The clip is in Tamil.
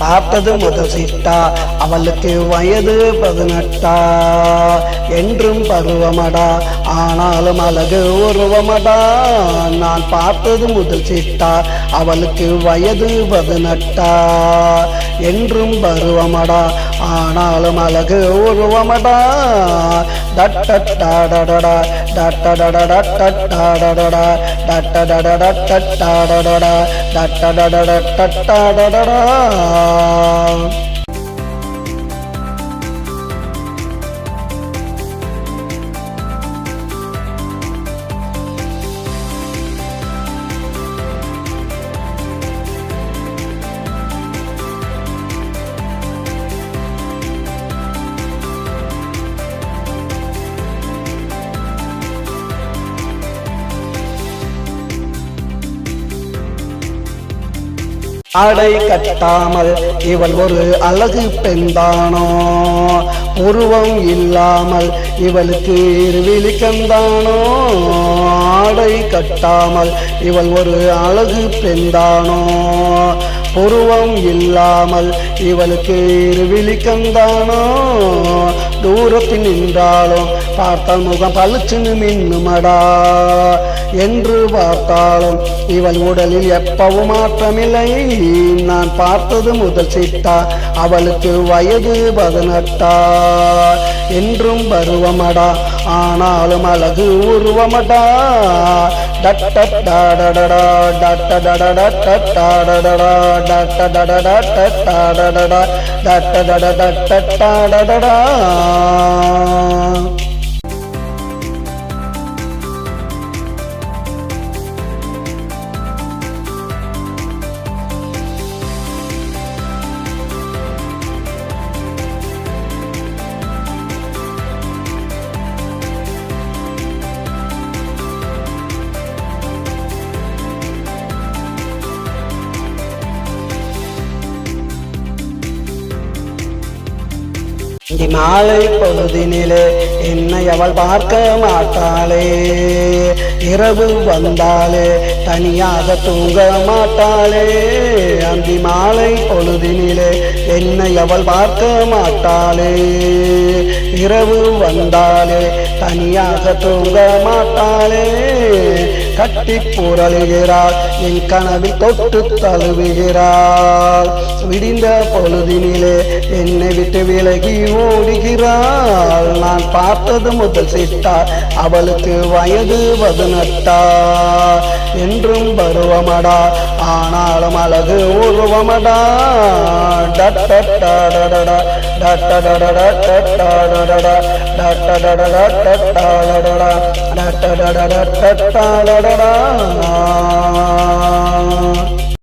பார்த்தது முதல் சிட்டா அவளுக்கு வயது 18 என்றும் பருவமடா ஆனாலும் அழகு உருவமடா. நான் பார்த்தது முதல் சிட்டா அவளுக்கு வயது 18 என்றும் பருவமடா ஆனாலும் அழகு உருவமடா. டட்டடாடடடா டட்டடடடடடடடடடா டட்டடடடடடடடடடா டட்டடடடடடடடடடா. ஆடை கட்டாமல் இவள் ஒரு அழகு பெண்தானோ, உருவம் இல்லாமல் இவளுக்கு இருவிழிக்கந்தானோ. ஆடை கட்டாமல் இவள் ஒரு அழகு பெண்தானோ, உருவம் இல்லாமல் இவளுக்கு இருவிழிக்கந்தானோ. தூரத்தில் நின்றாலும் பார்த்தால் முகம் பளிச்சுன்னு மின்னுமடா, என்று பார்த்தாலும் இவள் உடலில் எப்பவும் மாற்றமில்லை. நான் பார்த்தது முதல் சிட்டா அவளுக்கு வயது 18 என்றும் பருவமடா ஆனாலும் அழகு உருவமடா. டட்டடாடடடா டட்டடடடடடடடடா டட்டடடடடடடடடா டட்டடடடடடடடடா. மாலை பொழுதினிலே என்னை அவள் பார்க்க மாட்டாளே, இரவு வந்தாலே தனியாக தூங்க மாட்டாளே. அந்த மாலை பொழுதினிலே என்னை அவள் பார்க்க மாட்டாளே, இரவு வந்தாலே தனியாக தூங்க மாட்டாளே. கட்டி புரளுகிறாள் என் கனவில் தொட்டு தழுவுகிறாள், விடிந்த பொழுதினிலே என்னை விட்டு விலகி ஓடுகிறாள். நான் பார்த்தது முதல் சிட்டா அவளுக்கு வயது 18 என்றும் பருவமடா ஆனாலும் அழகு உருவமடா. டட்டடாடடடா டட்டடடடடடடடடா டட்டடடடடடடடடா டட்டடடடடடடடடா.